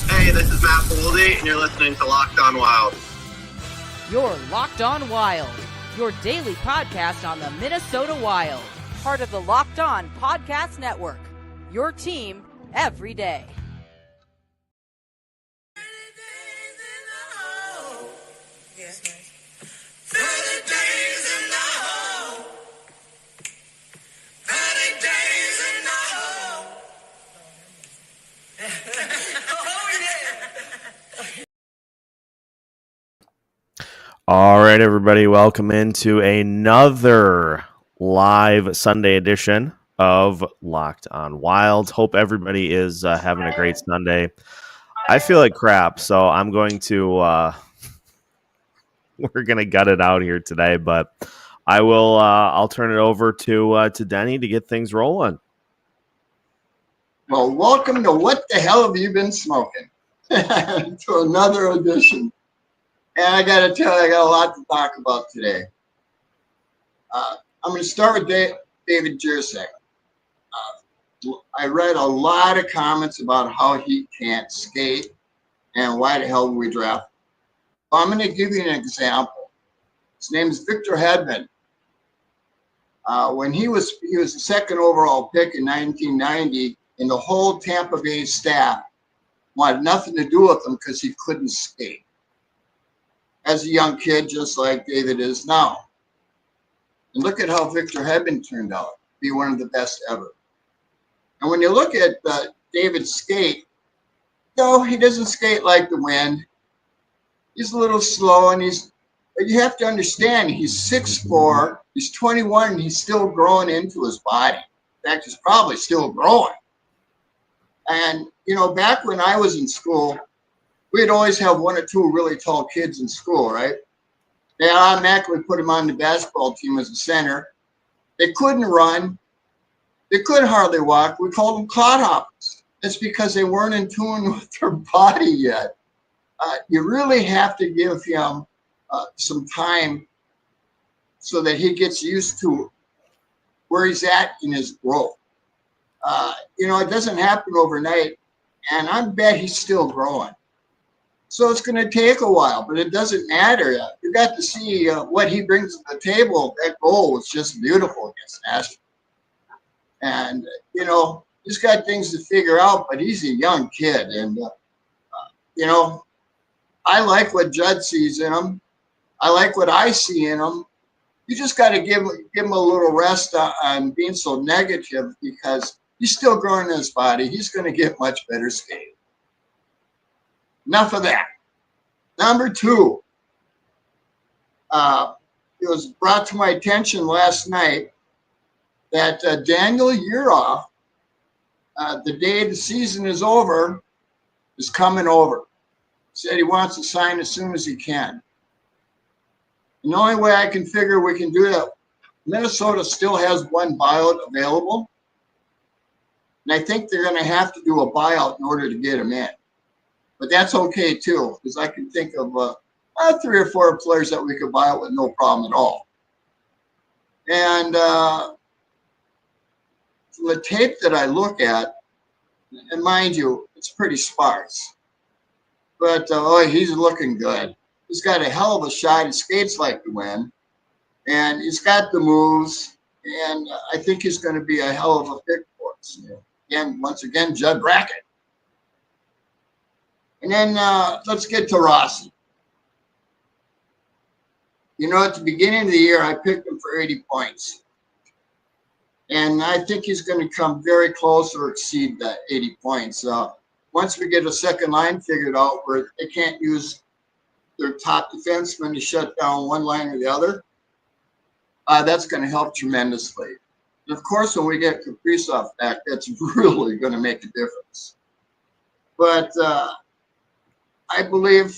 Hey, this is Matt Boldy, and you're listening to Locked On Wild. You're Locked On Wild, your daily podcast on the Minnesota Wild. Part of the Locked On Podcast Network, your team every day. Yes, nice. 30 days in the hole. 30 days in the hole. Oh, yeah. All right, everybody, welcome into another live Sunday edition of Locked On Wild. Hope everybody is having a great Sunday. I feel like crap, so I'm going to we're going to gut it out here today, but I'll turn it over to Denny to get things rolling. Well, welcome to What the Hell Have You Been Smoking? To another edition. And I got to tell you, I got a lot to talk about today. I'm going to start with David Jersey. I read a lot of comments about how he can't skate and why the hell we draft him. So I'm going to give you an example. His name is Victor Hedman. When he was the second overall pick in 1990, and the whole Tampa Bay staff wanted nothing to do with him because he couldn't skate. As a young kid, just like David is now. And look at how Victor Hedman turned out to be one of the best ever. And when you look at David's skate, no, he doesn't skate like the wind. He's a little slow, but you have to understand, he's 6'4", he's 21, and he's still growing into his body. In fact, he's probably still growing. And, back when I was in school, we'd always have one or two really tall kids in school, right? They automatically put them on the basketball team as a center. They couldn't run. They couldn't hardly walk. We called them clodhoppers. It's because they weren't in tune with their body yet. You really have to give him some time so that he gets used to where he's at in his growth. It doesn't happen overnight, and I bet he's still growing. So it's going to take a while, but it doesn't matter. You got to see what he brings to the table. That goal was just beautiful against Nashville. And, he's got things to figure out, but he's a young kid. And, I like what Judd sees in him. I like what I see in him. You just got to give him a little rest on being so negative, because he's still growing in his body. He's going to get much better skating. Enough of that. Number two, it was brought to my attention last night that Daniel Yuroff, the day the season is over, is coming over. He said he wants to sign as soon as he can. And the only way I can figure we can do that, Minnesota still has one buyout available. And I think they're going to have to do a buyout in order to get him in. But that's okay, too, because I can think of 3 or 4 players that we could buy out with no problem at all. And from the tape that I look at, and mind you, it's pretty sparse. But, he's looking good. He's got a hell of a shot. He skates like the wind. And he's got the moves. And I think he's going to be a hell of a pick for us. And once again, Judd Brackett. And then let's get to Rossi. At the beginning of the year, I picked him for 80 points. And I think he's going to come very close or exceed that 80 points. Once we get a second line figured out where they can't use their top defenseman to shut down one line or the other, that's going to help tremendously. And of course, when we get Kaprizov back, that's really going to make a difference. But I believe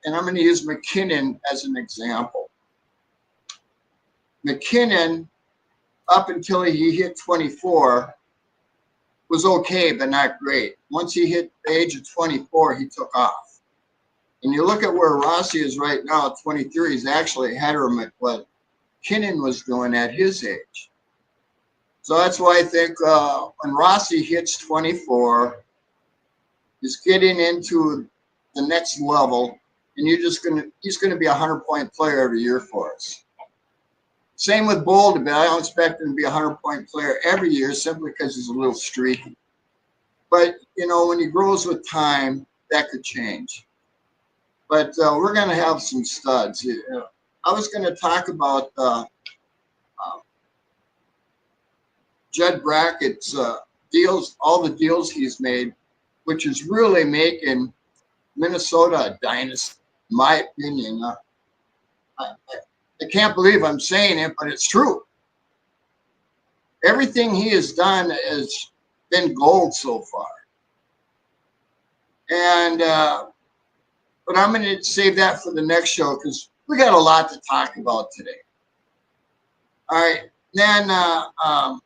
and I'm going to use McKinnon as an example. McKinnon, up until he hit 24, was okay, but not great. Once he hit the age of 24, he took off. And you look at where Rossi is right now at 23, he's actually ahead of him at what McKinnon was doing at his age. So that's why I think when Rossi hits 24, is getting into the next level, and he's gonna be a 100-point player every year for us. Same with Boldy, but I don't expect him to be a 100-point player every year simply because he's a little streaky. But when he grows with time, that could change. But we're gonna have some studs. I was gonna talk about Judd Brackett's deals, all the deals he's made, which is really making Minnesota a dynasty, in my opinion. I can't believe I'm saying it, but it's true. Everything he has done has been gold so far. And but I'm going to save that for the next show because we got a lot to talk about today. All right, then I'm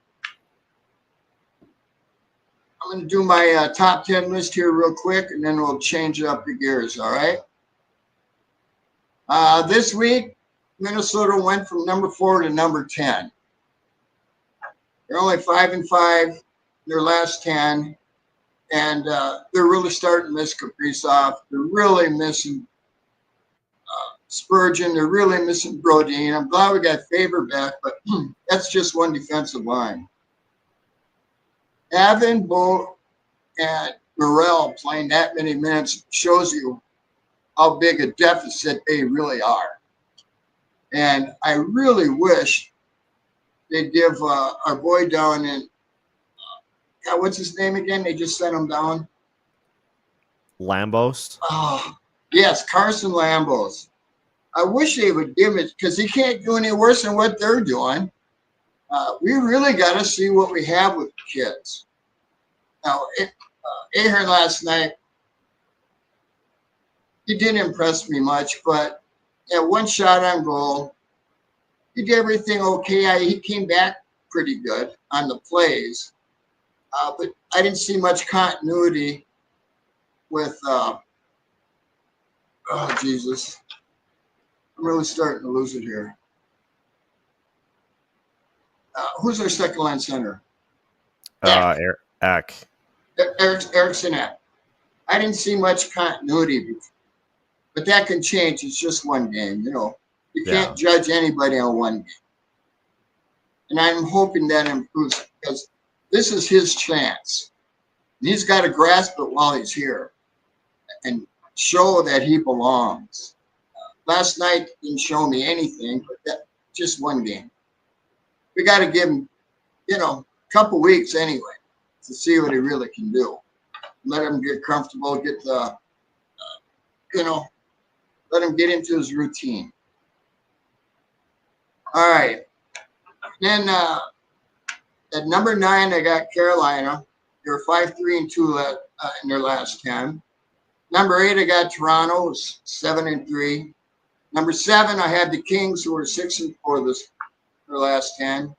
going to do my top 10 list here real quick, and then we'll change up the gears, all right? This week, Minnesota went from number 4 to number 10. They're only 5-5 their last 10, and they're really starting to miss Kaprizov. They're really missing Spurgeon. They're really missing Brodin. I'm glad we got Faber back, but that's just one defensive line. Having Bo and Morrell playing that many minutes shows you how big a deficit they really are. And I really wish they'd give our boy down in, what's his name again? They just sent him down. Lambos. Oh, yes, Carson Lambos. I wish they would give it because he can't do any worse than what they're doing. We really got to see what we have with the kids. Now, Ahern last night, he didn't impress me much, but at one shot on goal, he did everything okay. He came back pretty good on the plays, but I didn't see much continuity with, oh, Jesus. I'm really starting to lose it here. Who's our second line center? Eck. Erickson Eck. I didn't see much continuity, but that can change. It's just one game, You can't judge anybody on one game. And I'm hoping that improves because this is his chance. And he's got to grasp it while he's here and show that he belongs. Last night didn't show me anything, but that just one game. We got to give him, a couple weeks anyway to see what he really can do. Let him get comfortable, get the, let him get into his routine. All right. Then at number 9, I got Carolina. They're 5-3-2 in their last 10. Number 8, I got Toronto, 7-3. Number 7, I had the Kings, who were 6-4 their last 10.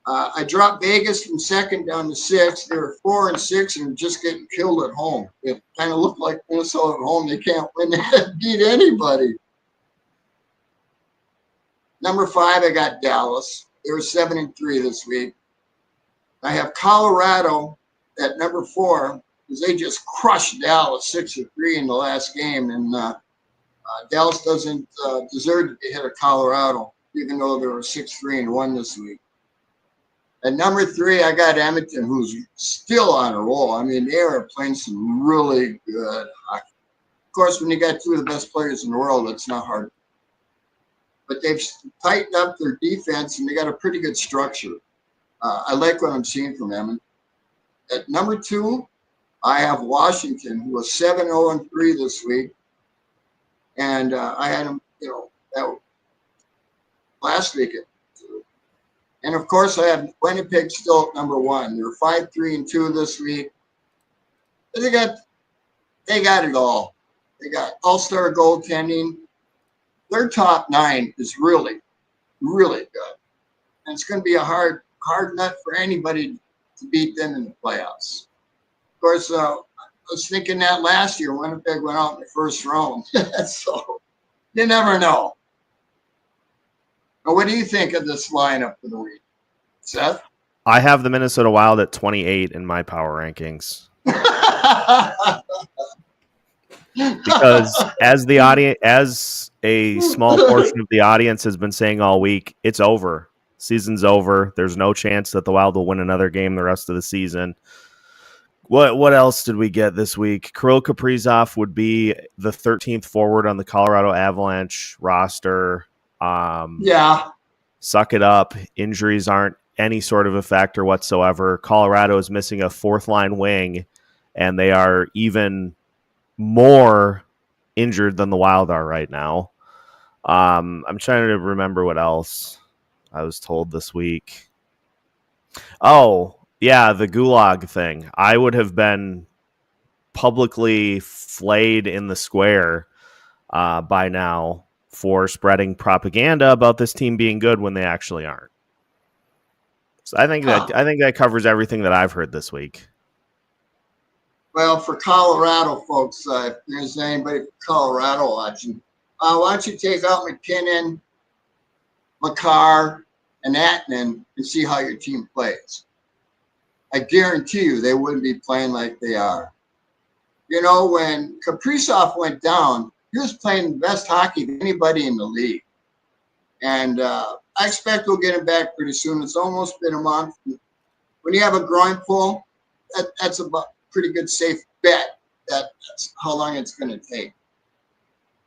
I dropped Vegas from 2nd down to 6th. They were 4-6 and just getting killed at home. It kind of looked like Minnesota at home. They can't win, beat anybody. Number 5, I got Dallas. They were 7-3 this week. I have Colorado at number 4 because they just crushed Dallas 6-3 in the last game, and Dallas doesn't deserve to be ahead of Colorado, even though they were 6-3-1 this week. At number 3, I got Edmonton, who's still on a roll. I mean, they are playing some really good hockey. Of course, when you got 2 of the best players in the world, it's not hard. But they've tightened up their defense, and they got a pretty good structure. I like what I'm seeing from them. At number 2, I have Washington, who was 7-0-3 this week. And I had them, that last week. And of course, I have Winnipeg still at number 1. They're 5-3-2 this week. But they got it all. They got all-star goaltending. Their top 9 is really, really good. And it's going to be a hard nut for anybody to beat them in the playoffs. Of course, I was thinking that last year, Winnipeg went out in the first round. So you never know. Now, what do you think of this lineup for the week, Seth? I have the Minnesota Wild at 28 in my power rankings. because as the audience, as a small portion of the audience has been saying all week, it's over. Season's over. There's no chance that the Wild will win another game the rest of the season. What else did we get this week? Kirill Kaprizov would be the 13th forward on the Colorado Avalanche roster. Yeah. Suck it up. Injuries aren't any sort of a factor whatsoever. Colorado is missing a fourth line wing, and they are even more injured than the Wild are right now. I'm trying to remember what else I was told this week. Oh, yeah, the gulag thing. I would have been publicly flayed in the square by now for spreading propaganda about this team being good when they actually aren't. So I think that covers everything that I've heard this week. Well, for Colorado folks, if there's anybody from Colorado watching, why don't you take out McKinnon, Makar, and Atman and see how your team plays. I guarantee you they wouldn't be playing like they are. You know, when Kaprizov went down, he was playing the best hockey of anybody in the league. And I expect we'll get him back pretty soon. It's almost been a month. When you have a groin pull, that's a pretty good safe bet that's how long it's going to take.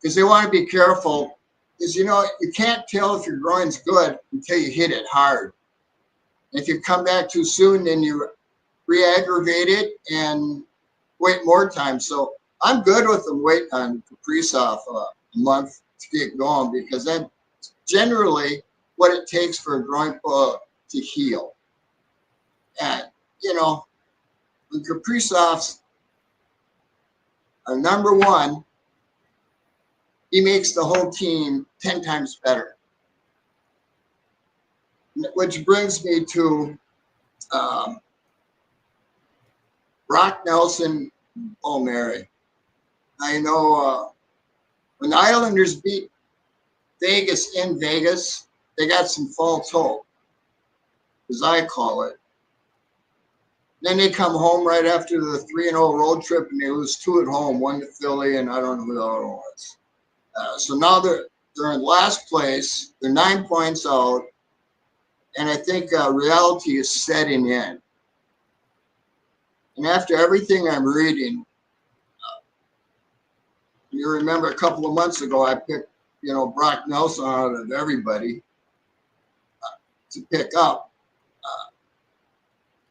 Because they want to be careful. Because, you know, you can't tell if your groin's good until you hit it hard. If you come back too soon, then you re-aggravate it and wait more time. So I'm good with them waiting on Kaprizov a month to get going, because that's generally what it takes for a groin pull to heal. And, you know, when Kaprizov's number one, he makes the whole team 10 times better. Which brings me to Brock Nelson, Palmieri. I know when the Islanders beat Vegas in Vegas, they got some false hope, as I call it. Then they come home right after the 3-0 road trip, and they lose 2 at home, 1 to Philly, and I don't know who the other one was. So now they're in last place. They're 9 points out, and I think reality is setting in. And after everything I'm reading, you remember a couple of months ago I picked, you know, Brock Nelson out of everybody to pick up.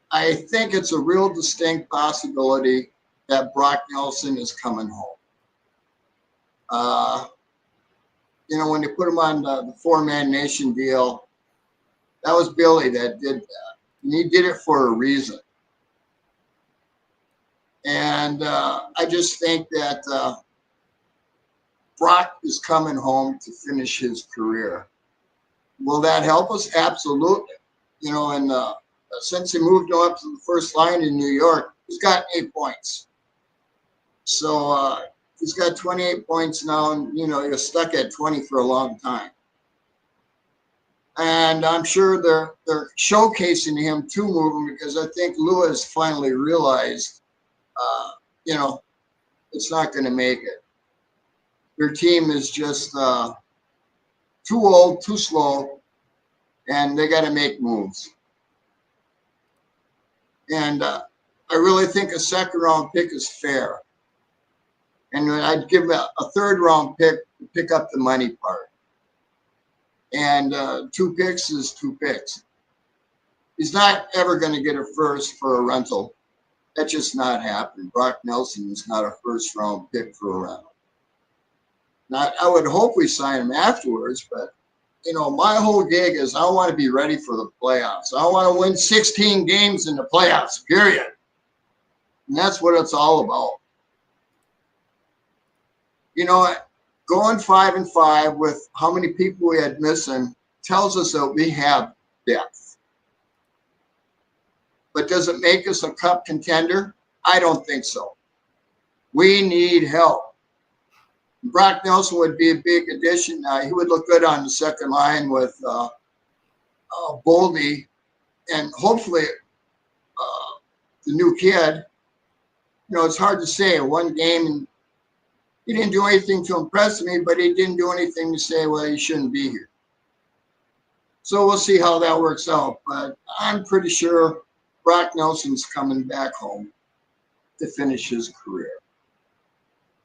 I think it's a real distinct possibility that Brock Nelson is coming home. You know, when they put him on the 4-man nation deal, that was Billy that did that. And he did it for a reason. And I just think that Brock is coming home to finish his career. Will that help us? Absolutely. You know, and since he moved up to the first line in New York, he's got 8 points. So he's got 28 points now, and, you know, you're stuck at 20 for a long time. And I'm sure they're showcasing him to move him, because I think Lewis finally realized, you know, it's not going to make it. Their team is just too old, too slow, and they got to make moves. And I really think a second-round pick is fair. And I'd give a third-round pick to pick up the money part. And 2 picks is 2 picks. He's not ever going to get a first for a rental. That's just not happening. Brock Nelson is not a first-round pick for a rental. Now, I would hope we sign him afterwards, but, you know, my whole gig is I want to be ready for the playoffs. I want to win 16 games in the playoffs, period. And that's what it's all about. You know, going 5-5 with how many people we had missing tells us that we have depth. But does it make us a cup contender? I don't think so. We need help. Brock Nelson would be a big addition. He would look good on the second line with Boldy, and hopefully the new kid. You know, it's hard to say. One game He didn't do anything to impress me, but he didn't do anything to say, well, he shouldn't be here. So we'll see how that works out. But I'm pretty sure Brock Nelson's coming back home to finish his career.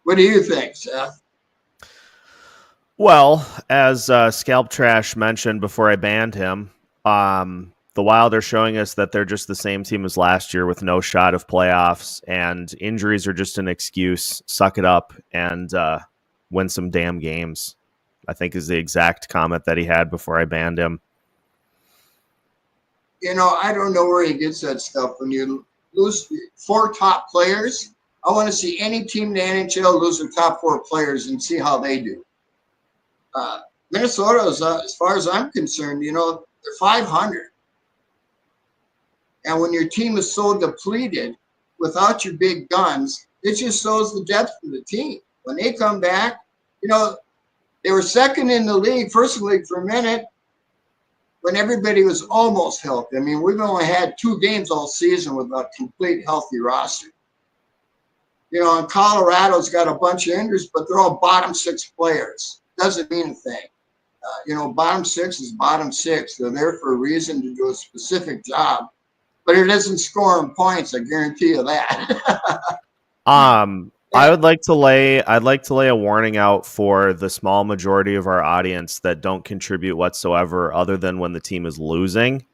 What do you think, Seth? Well, as Scalp Trash mentioned before I banned him, the Wild are showing us that they're just the same team as last year with no shot of playoffs, and injuries are just an excuse. Suck it up and win some damn games, I think is the exact comment that he had before I banned him. You know, I don't know where he gets that stuff. When you lose 4 top players, I want to see any team in the NHL lose their top 4 players and see how they do. Minnesota, as far as I'm concerned, you know, they're 500. And when your team is so depleted without your big guns, it just shows the depth of the team. When they come back, you know, they were second in the league, first in the league for a minute, when everybody was almost healthy. I mean, we've only had 2 games all season with a complete healthy roster. You know, and Colorado's got a bunch of injuries, but they're all bottom 6 players. Doesn't mean a thing. You know, bottom 6 is bottom 6. They're there for a reason to do a specific job, but it isn't scoring points. I guarantee you that. I'd like to lay a warning out for the small majority of our audience that don't contribute whatsoever, other than when the team is losing.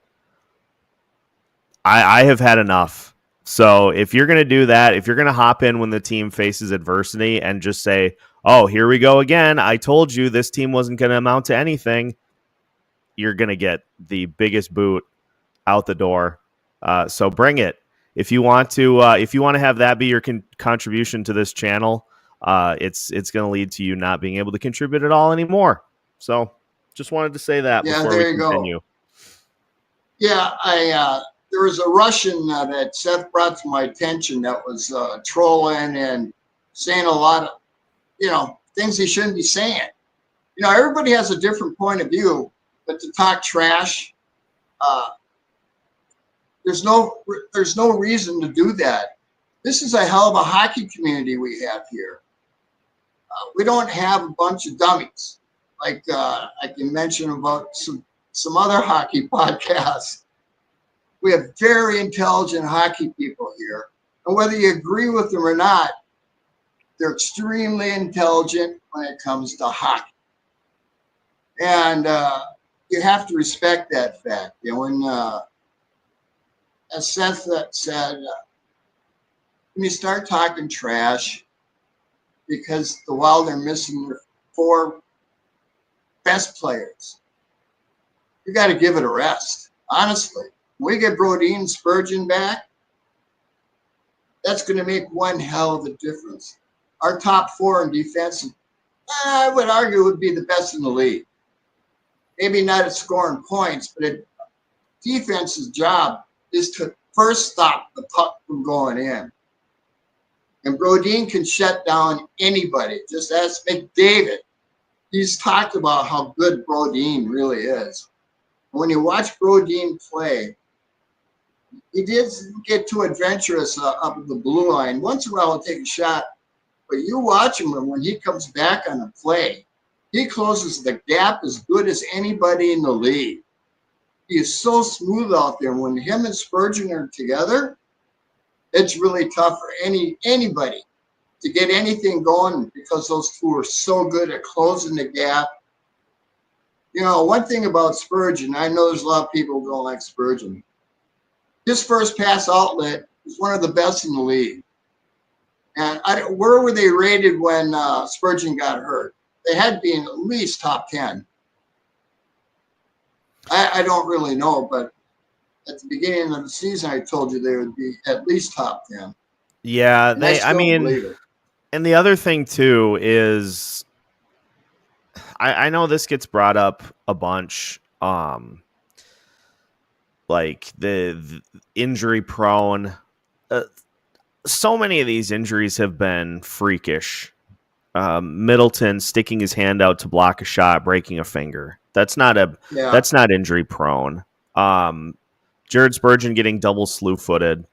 I have had enough. So if you're going to do that, if you're going to hop in when the team faces adversity and just say, oh, here we go again, I told you this team wasn't going to amount to anything, you're going to get the biggest boot out the door. So bring it. If you want to have that be your contribution to this channel, it's going to lead to you not being able to contribute at all anymore. So just wanted to say that before we continue. Go. Yeah, there was a Russian that Seth brought to my attention that was trolling and saying a lot of, you know, things he shouldn't be saying. You know, everybody has a different point of view, but to talk trash, there's no reason to do that. This is a hell of a hockey community we have here. We don't have a bunch of dummies like I can mention about some other hockey podcasts. We have very intelligent hockey people here. And whether you agree with them or not, they're extremely intelligent when it comes to hockey. And you have to respect that fact. You know, when, as Seth said, when you start talking trash because the Wild are missing their 4 best players, you got to give it a rest, honestly. When we get Boldy and Spurgeon back, that's going to make one hell of a difference. Our top 4 in defense, I would argue, would be the best in the league. Maybe not at scoring points, but defense's job is to first stop the puck from going in. And Brodin can shut down anybody. Just ask McDavid. He's talked about how good Brodin really is. When you watch Brodin play, he did get too adventurous up the blue line. Once in a while, he'll take a shot. But you watch him, and when he comes back on a play, he closes the gap as good as anybody in the league. He is so smooth out there. When him and Spurgeon are together, it's really tough for anybody to get anything going because those 2 are so good at closing the gap. You know, one thing about Spurgeon, I know there's a lot of people who don't like Spurgeon. His first pass outlet is one of the best in the league. And where were they rated when Spurgeon got hurt? They had to be in at least top 10. I don't really know, but at the beginning of the season, I told you they would be at least top 10. Yeah, and the other thing too is, I know this gets brought up a bunch. Like the injury prone. So many of these injuries have been freakish. Middleton sticking his hand out to block a shot, breaking a finger. That's not injury prone. Jared Spurgeon getting double slew footed.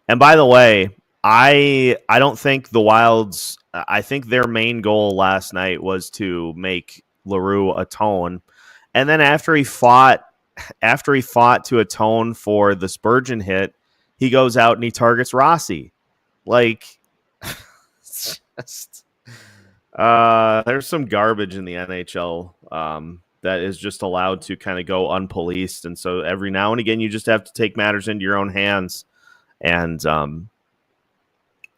And by the way, I don't think the Wilds. I think their main goal last night was to make LaRue atone, and then after he fought to atone for the Spurgeon hit, he goes out and he targets Rossi. Like, it's just, there's some garbage in the NHL that is just allowed to kind of go unpoliced, and so every now and again you just have to take matters into your own hands. And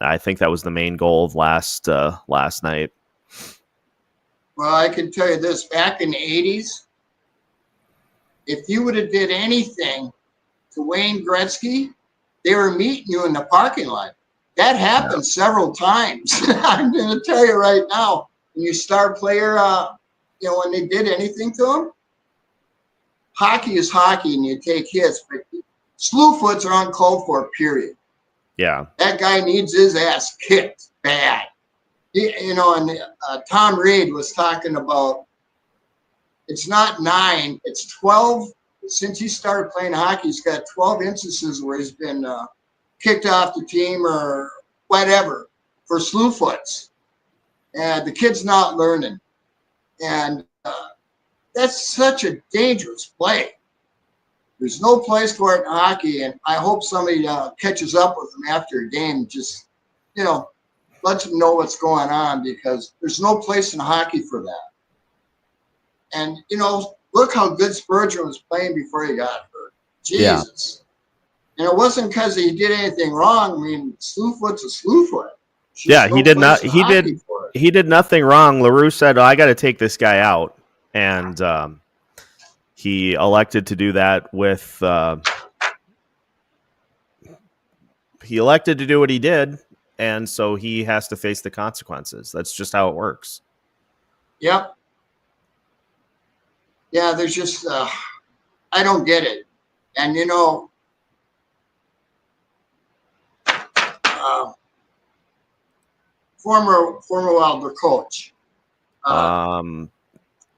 I think that was the main goal of last night. Well, I can tell you this: back in the '80s, if you would have did anything to Wayne Gretzky, they were meeting you in the parking lot. That happened several times. I'm going to tell you right now, when you star player, when they did anything to him, hockey is hockey, and you take hits, but slew foots are uncalled for, period. Yeah. That guy needs his ass kicked bad. And Tom Reed was talking about it's not 9, it's 12. Since he started playing hockey, he's got 12 instances where he's been kicked off the team or whatever for slew foots. And the kid's not learning. And that's such a dangerous play. There's no place for it in hockey, and I hope somebody catches up with them after a game. Just, lets them know what's going on, because there's no place in hockey for that. And, look how good Spurgeon was playing before he got hurt. Jesus. Yeah. And it wasn't because he did anything wrong. I mean, slew foot's a slew foot. Yeah, he did not. He did nothing wrong. LaRue said, "I got to take this guy out," and he elected to do that with. He elected to do what he did, and so he has to face the consequences. That's just how it works. Yep. Yeah, there's just I don't get it, and former Wilder coach.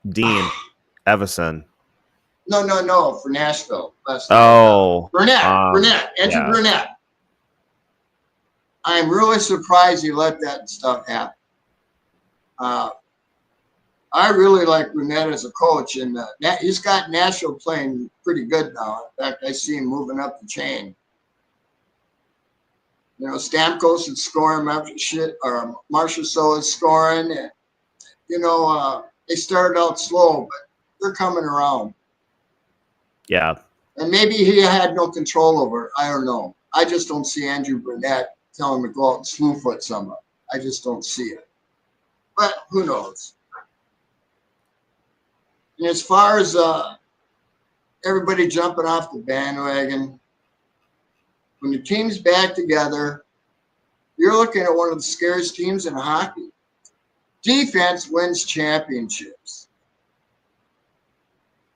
Dean Evison. No, for Nashville. Burnett. Andrew Burnett. I'm really surprised he let that stuff happen. I really like Burnett as a coach, and he's got Nashville playing pretty good now. In fact, I see him moving up the chain. Stamkos is scoring, Marchessault is scoring. And, they started out slow, but they're coming around. Yeah. And maybe he had no control over it. I don't know. I just don't see Andrew Burnett telling him to go out and slew foot someone. I just don't see it. But who knows? And as far as everybody jumping off the bandwagon, when the team's back together, you're looking at one of the scariest teams in hockey. Defense wins championships.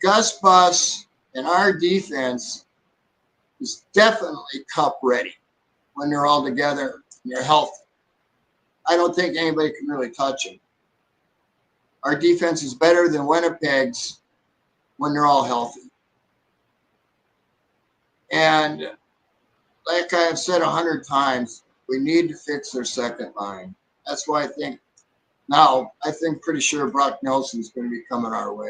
Gus Bus and our defense is definitely cup ready when they're all together and they're healthy. I don't think anybody can really touch them. Our defense is better than Winnipeg's when they're all healthy. And like I've said 100 times, we need to fix their second line. That's why I think pretty sure Brock Nelson's going to be coming our way.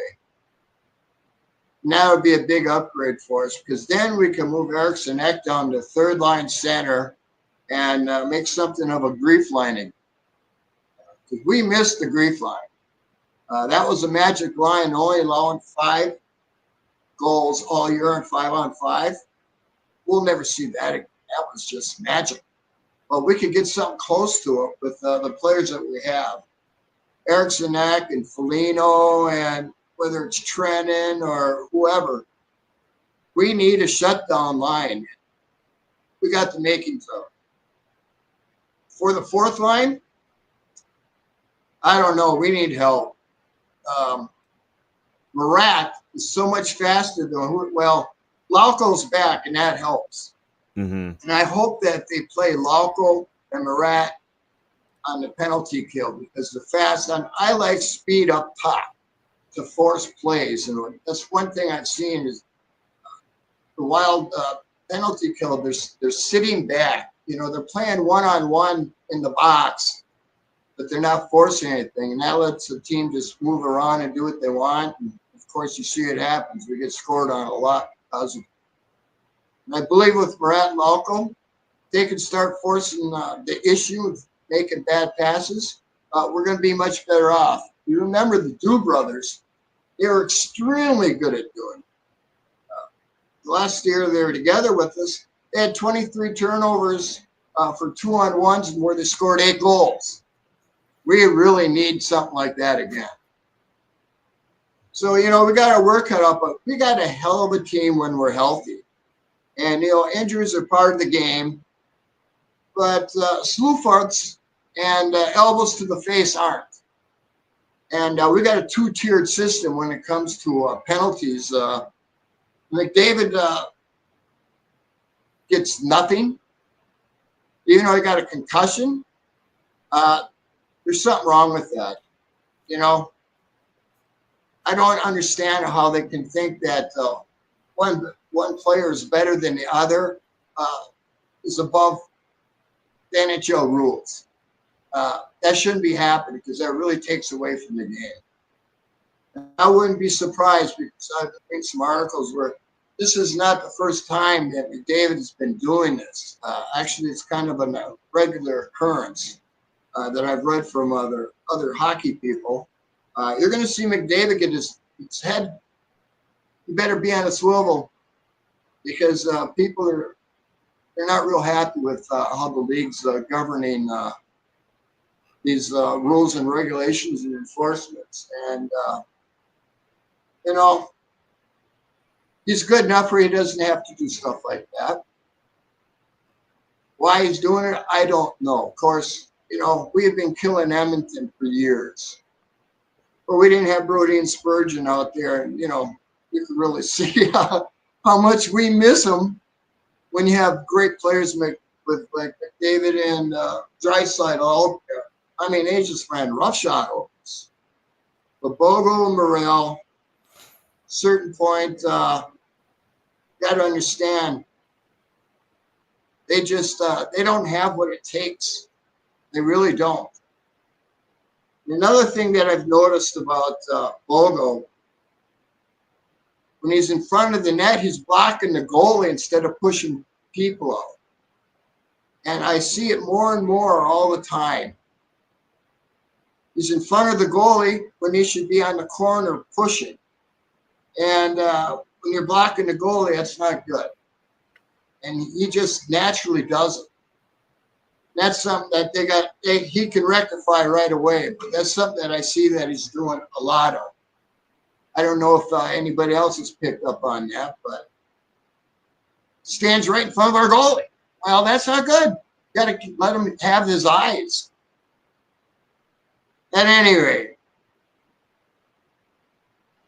And that would be a big upgrade for us, because then we can move Eriksson Ek down to third line center and make something of a grief lining. Because we missed the grief line. That was a magic line, only allowing 5 goals all year and 5-on-5. We'll never see that again. That was just magic. But we could get something close to it with the players that we have. Eriksson Ek and Foligno, and whether it's Trennan or whoever. We need a shutdown line. We got the makings of it. For the fourth line, I don't know. We need help. Marat is so much faster than Lauko's back, and that helps. Mm-hmm. And I hope that they play Lauko and Marat on the penalty kill, because the fast on. I like speed up top to force plays, and that's one thing I've seen is the Wild penalty kill. They're sitting back they're playing one-on-one in the box, but they're not forcing anything. And that lets the team just move around and do what they want. And of course, you see it happens. We get scored on a lot because of it. And I believe with Murat and Malcolm, they can start forcing the issue of making bad passes. We're going to be much better off. You remember the Du brothers, they were extremely good at doing it. Last year they were together with us. They had 23 turnovers for 2-on-1s and where they scored 8 goals. We really need something like that again. So, we got our work cut out, but we got a hell of a team when we're healthy. And, injuries are part of the game. But slew farts and elbows to the face aren't. And we got a 2-tiered system when it comes to penalties. McDavid gets nothing, even though he got a concussion. There's something wrong with that. I don't understand how they can think that one player is better than the other, is above the NHL rules. That shouldn't be happening because that really takes away from the game. I wouldn't be surprised because I've read some articles where this is not the first time that McDavid has been doing this. Actually, it's kind of a regular occurrence that I've read from other hockey people. You're going to see McDavid get his head. He better be on a swivel because they're not real happy with how the league's governing these rules and regulations and enforcements. And, he's good enough where he doesn't have to do stuff like that. Why he's doing it, I don't know. Of course, we have been killing Edmonton for years. But we didn't have Boldy and Spurgeon out there. And, you can really see how much we miss them when you have great players with like McDavid and Draisaitl out there. I mean, they just ran roughshod over us. But Bogo and Morel, certain point, got to understand, they just they don't have what it takes. They really don't. Another thing that I've noticed about Bogo, when he's in front of the net, he's blocking the goalie instead of pushing people out. And I see it more and more all the time. He's in front of the goalie when he should be on the corner pushing. And when you're blocking the goalie, that's not good. And he just naturally does it. That's something that he can rectify right away. But that's something that I see that he's doing a lot of. I don't know if anybody else has picked up on that, but stands right in front of our goalie. Well, that's not good. You got to let him have his eyes. At any rate,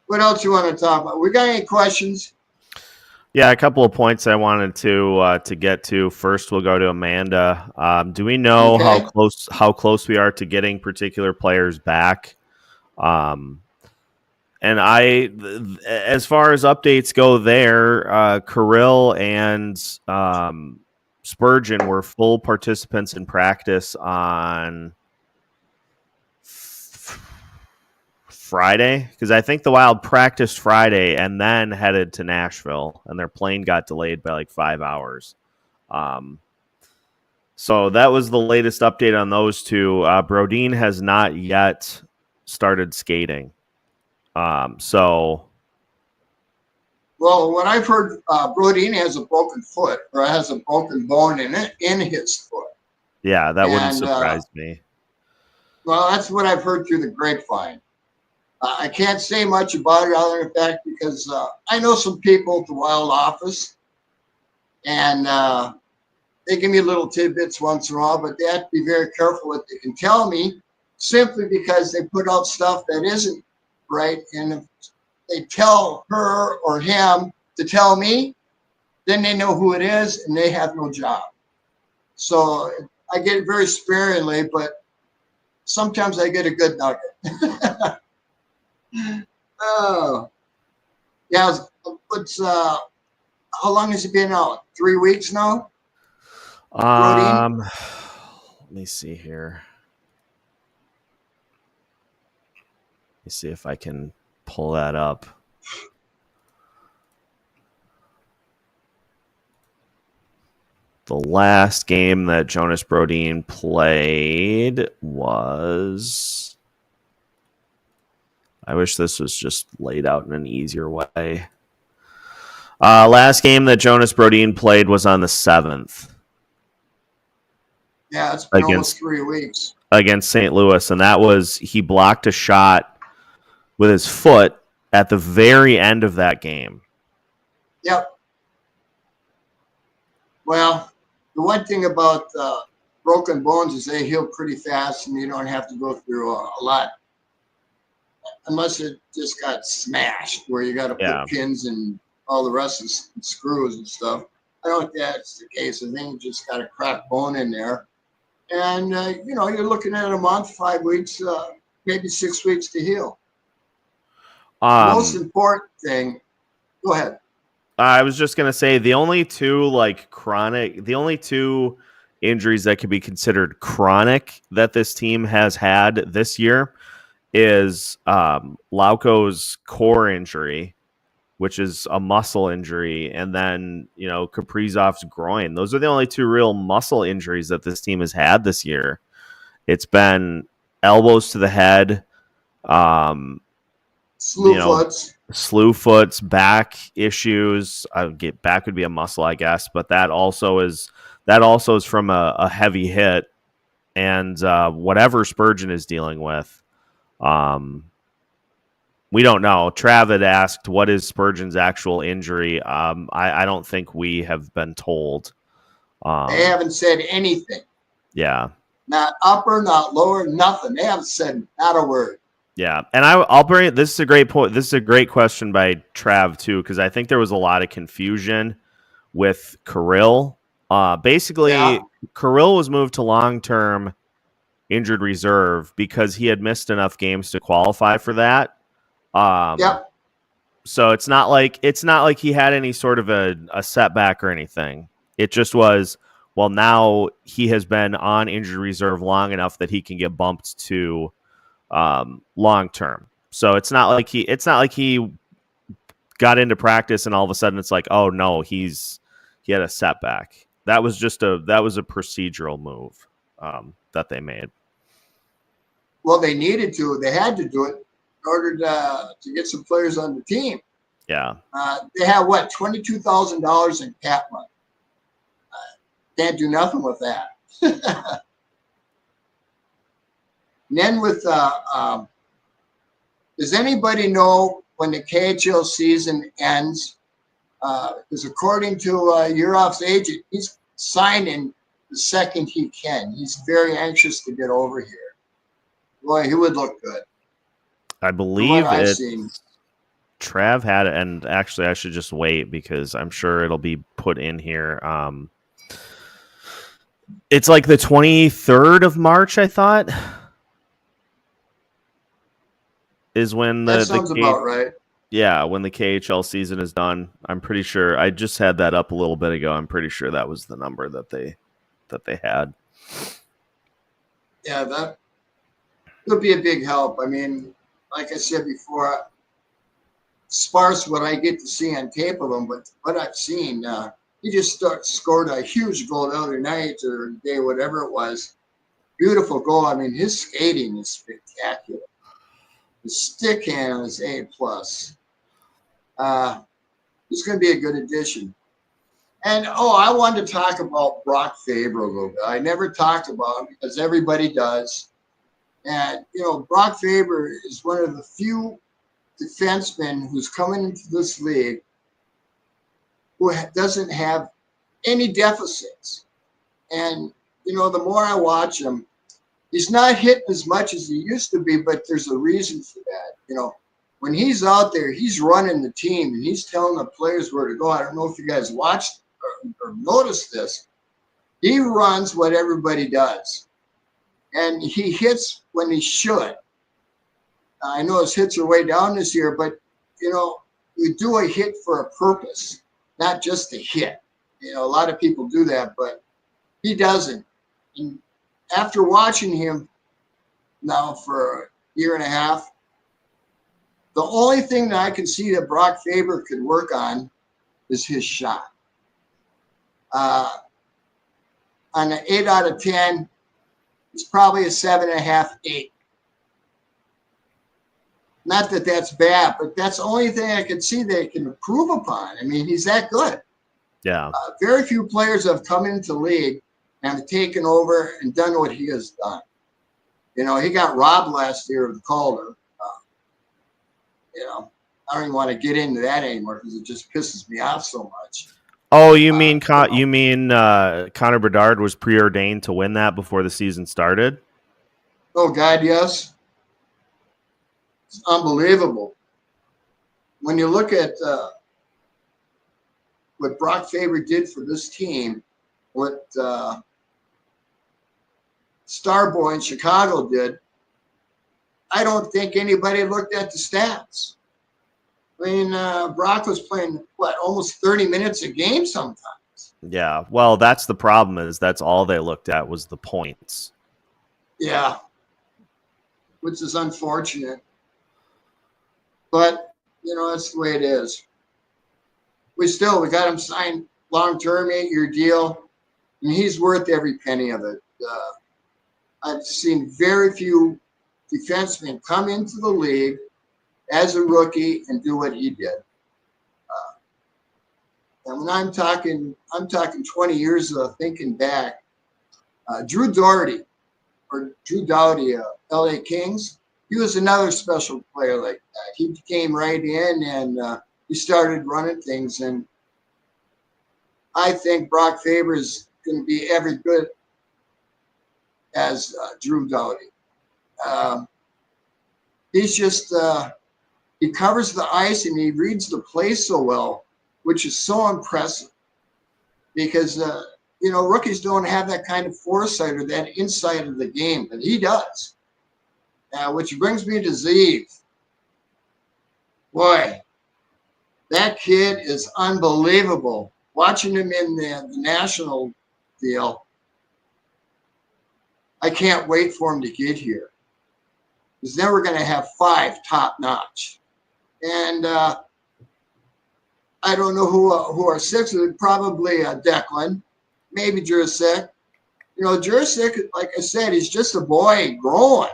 what else you want to talk about? We got any questions? Yeah, a couple of points I wanted to get to. First, we'll go to Amanda. Do we know how close we are to getting particular players back? And as far as updates go, there, Kirill and Spurgeon were full participants in practice on Friday, because I think the Wild practiced Friday and then headed to Nashville, and their plane got delayed by like 5 hours. So that was the latest update on those two. Brodin has not yet started skating. Well, what I've heard, Brodin has a broken foot or has a broken bone in his foot. Yeah, that wouldn't surprise me. Well, that's what I've heard through the grapevine. I can't say much about it other than the fact because I know some people at the Wild office, and they give me little tidbits once in a while, but they have to be very careful what they can tell me simply because they put out stuff that isn't right. And if they tell her or him to tell me, then they know who it is and they have no job. So I get it very sparingly, but sometimes I get a good nugget. Oh, yeah. How long has it been out? 3 weeks now? Brodeen? Let me see here. Let me see if I can pull that up. The last game that Jonas Brodeen played was... I wish this was just laid out in an easier way. Last game that Jonas Brodeen played was on the 7th. Yeah, it's been almost 3 weeks. Against St. Louis, and that was, he blocked a shot with his foot at the very end of that game. Yep. Well, the one thing about broken bones is they heal pretty fast, and you don't have to go through a lot, unless it just got smashed, where you got to put pins and all the rest of screws and stuff. I don't think that's the case. I think you just got a cracked bone in there. And, you're looking at a month, 5 weeks, maybe 6 weeks to heal. The most important thing, go ahead. I was just going to say the only two injuries that could be considered chronic that this team has had this year is Lauko's core injury, which is a muscle injury, and then, Kaprizov's groin. Those are the only two real muscle injuries that this team has had this year. It's been elbows to the head, slew foots, back issues. Back would be a muscle, I guess, but that also is from a heavy hit, and whatever Spurgeon is dealing with. We don't know. Trav had asked, what is Spurgeon's actual injury? I don't think we have been told. They haven't said anything. Yeah. Not upper, not lower, nothing. They haven't said not a word. Yeah. And I'll bring it. This is a great point. This is a great question by Trav, too, because I think there was a lot of confusion with Kirill. Basically, Kirill was moved to long-term injured reserve because he had missed enough games to qualify for that. So it's not like he had any sort of a setback or anything. It just was, well, now he has been on injured reserve long enough that he can get bumped to long term. So it's not like he got into practice and all of a sudden it's like, oh no, he had a setback. That was a procedural move that they made. Well, they needed to. They had to do it in order to get some players on the team. Yeah. They have $22,000 in cap money. Can't do nothing with that. And then with does anybody know when the KHL season ends? Because according to Yurov's agent, he's signing the second he can. He's very anxious to get over here. Boy, he would look good. I believe Trav had it, and actually I should just wait because I'm sure it'll be put in here. It's like the 23rd of March, I thought, is when that sounds about right. Yeah, when the KHL season is done. I'm pretty sure. I just had that up a little bit ago. I'm pretty sure that was the number that they had. Yeah, that would be a big help. I mean, like I said before, sparse what I get to see on tape of him, but what I've seen, he just scored a huge goal the other night or day, whatever it was. Beautiful goal. I mean, his skating is spectacular. The stick handle is A+. He's going to be a good addition. And, I wanted to talk about Brock Faber a little bit. I never talked about him because everybody does. And, Brock Faber is one of the few defensemen who's coming into this league who doesn't have any deficits. And, the more I watch him, he's not hitting as much as he used to be, but there's a reason for that. When he's out there, he's running the team and he's telling the players where to go. I don't know if you guys watched or noticed this. He runs what everybody does. And he hits when he should. I know his hits are way down this year, but, you do a hit for a purpose, not just a hit. A lot of people do that, but He doesn't. And after watching him now for a year and a half, the only thing that I can see that Brock Faber could work on is his shot. On an 8 out of 10, it's probably a 7.5, 8. Not that that's bad, but that's the only thing I can see that he can improve upon. I mean, he's that good. Yeah. Very few players have come into the league and have taken over and done what he has done. You know, he got robbed last year of the Calder. You know, I don't even want to get into that anymore because it just pisses me off so much. Oh, you mean Connor Bedard was preordained to win that before the season started? Oh, God, yes. It's unbelievable. When you look at what Brock Faber did for this team, what Starboy in Chicago did, I don't think anybody looked at the stats. I mean, Brock was playing, almost 30 minutes a game sometimes. Yeah. Well, that's the problem is that's all they looked at was the points. Yeah. Which is unfortunate. But, you know, that's the way it is. We got him signed long-term, 8-year deal, and he's worth every penny of it. I've seen very few defensemen come into the league as a rookie and do what he did. And when I'm talking 20 years of thinking back. Drew Doughty, LA Kings, he was another special player like that. He came right in and he started running things. And I think Brock Faber is going to be every good as Drew Doughty. He's just he covers the ice and he reads the play so well, which is so impressive because you know, rookies don't have that kind of foresight or that insight of the game, but he does. Which brings me to Zeev. Boy, that kid is unbelievable. Watching him in the national deal, I can't wait for him to get here. Because then we're going to have 5 top-notch. And I don't know who our 6 is. Probably Declan, maybe Jurasek. You know, Jurasek, like I said, he's just a boy growing.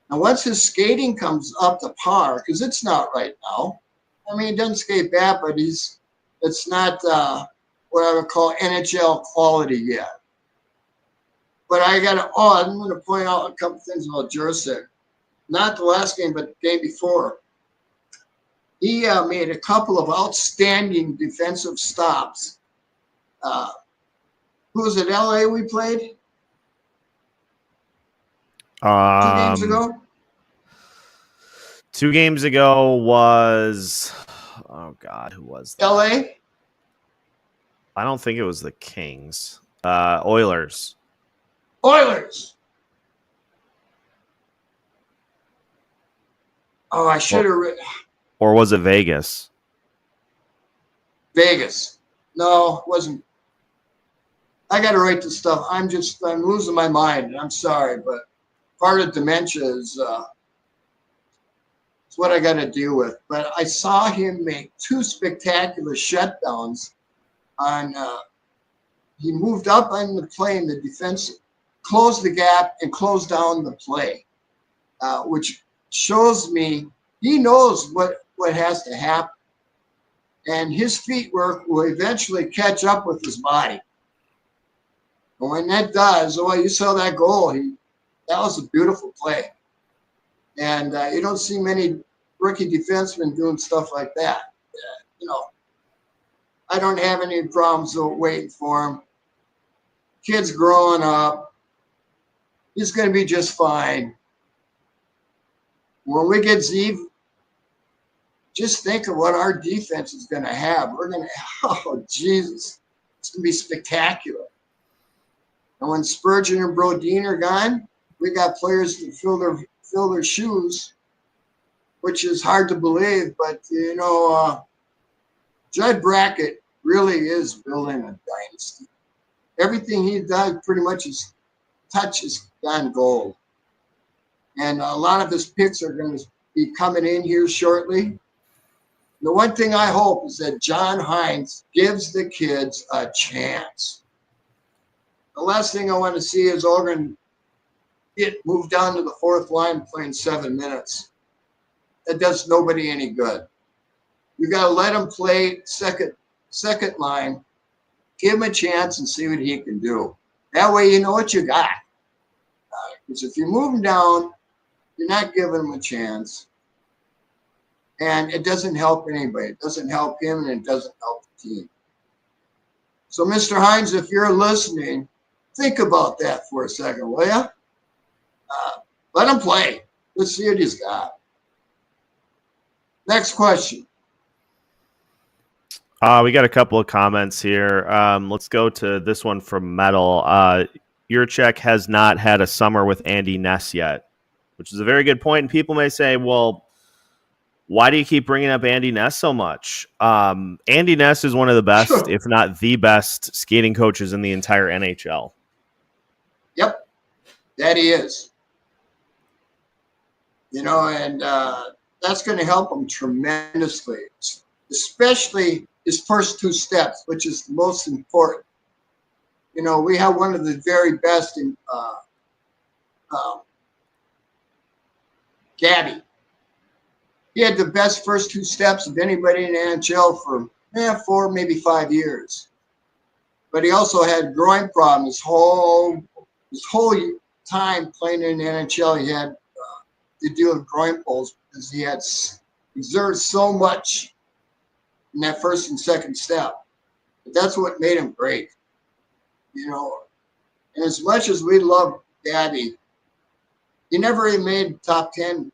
And once his skating comes up to par, because it's not right now. I mean, he doesn't skate bad, but it's not what I would call NHL quality yet. But I'm going to point out a couple things about Jurasek. Not the last game, but the game before. He made a couple of outstanding defensive stops. Who was it, LA we played? 2 games ago? 2 games ago was, oh God, who was that? LA? I don't think it was the Kings. Oilers. Oilers! Oh, I should have written. Or was it Vegas? Vegas. No, it wasn't. I got to write this stuff. I'm losing my mind. I'm sorry, but part of dementia is it's what I got to deal with. But I saw him make 2 spectacular shutdowns on. He moved up on the play in the defense, closed the gap, and closed down the play, which shows me he knows what has to happen. And his feet work will eventually catch up with his body. And when that does, you saw that goal. That was a beautiful play. And you don't see many rookie defensemen doing stuff like that. You know, I don't have any problems waiting for him. Kid's growing up. He's going to be just fine. When we get Zeev, just think of what our defense is going to have. We're going to, oh, Jesus. It's going to be spectacular. And when Spurgeon and Brodeen are gone, we got players to fill their shoes, which is hard to believe. But, you know, Judd Brackett really is building a dynasty. Everything he does pretty much is touch is gone gold. And a lot of his picks are going to be coming in here shortly. The one thing I hope is that John Hines gives the kids a chance. The last thing I want to see is Ogren get moved down to the fourth line playing 7 minutes. That does nobody any good. You got to let him play second line, give him a chance and see what he can do. That way you know what you got. Because if you move him down, you're not giving him a chance. And it doesn't help anybody. It doesn't help him, and it doesn't help the team. So, Mr. Hines, if you're listening, think about that for a second, will you? Let him play. Let's see what he's got. Next question. We got a couple of comments here. Let's go to this one from Metal. Yurchek has not had a summer with Andy Ness yet, which is a very good point. And people may say, well, why do you keep bringing up Andy Ness so much? Andy Ness is one of the best, if not the best, skating coaches in the entire NHL. Yep, that he is. You know, and that's going to help him tremendously, especially his first 2 steps, which is the most important. You know, we have one of the very best in Gabby. He had the best first 2 steps of anybody in the NHL for 4, maybe 5 years. But he also had groin problems his whole time playing in the NHL. He had to deal with groin pulls because he had exerted so much in that first and second step. But that's what made him great. You know, and as much as we love Daddy, he never even made top 10.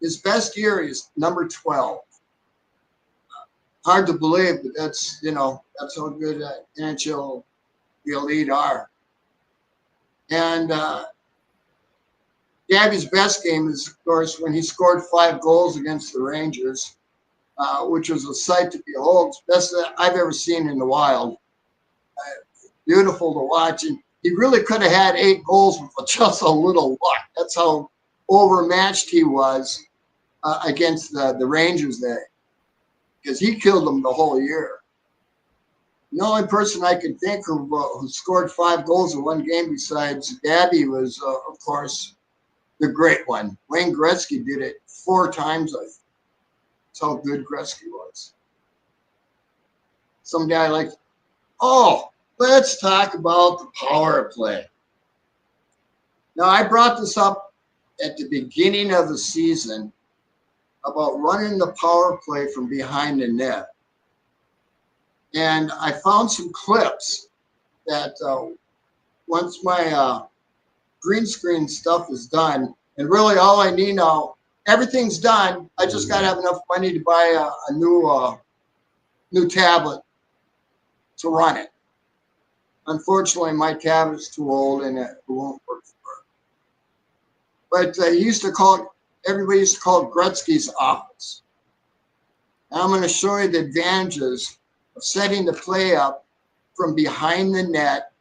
His best year is number 12. Hard to believe, but that's, you know, that's how good NHL the elite are. And Gabby's best game is, of course, when he scored 5 goals against the Rangers, which was a sight to behold. It's the best that I've ever seen in the Wild. Beautiful to watch. And he really could have had 8 goals with just a little luck. That's how overmatched he was against the Rangers there, because he killed them the whole year. The only person I can think of who scored 5 goals in one game besides Gabby was, of course, the great one. Wayne Gretzky did it 4 times, I think. That's how good Gretzky was. Some guy like, let's talk about the power play. Now, I brought this up at the beginning of the season about running the power play from behind the net. And I found some clips that once my green screen stuff is done, and really all I need now, everything's done. I just got to have enough money to buy a new tablet to run it. Unfortunately, my tablet's too old and it won't work for it. But everybody used to call it Gretzky's office. And I'm going to show you the advantages of setting the play up from behind the net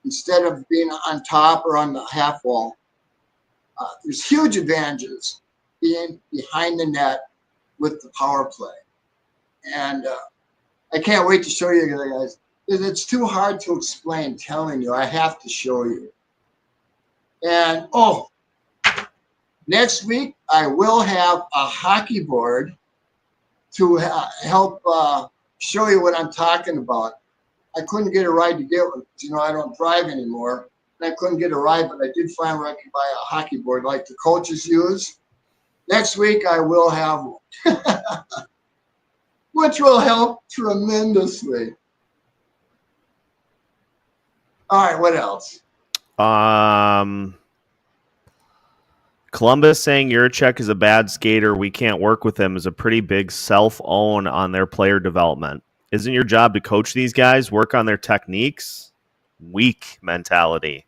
instead of being on top or on the half wall. There's huge advantages being behind the net with the power play. And I can't wait to show you guys. It's too hard to explain, telling you. I have to show you. And, next week, I will have a hockey board to help show you what I'm talking about. I couldn't get a ride to get one. You know, I don't drive anymore. And I couldn't get a ride, but I did find where I could buy a hockey board like the coaches use. Next week, I will have one, which will help tremendously. All right, what else? Columbus saying Yurchek is a bad skater. We can't work with him is a pretty big self-own on their player development. Isn't your job to coach these guys, work on their techniques? Weak mentality.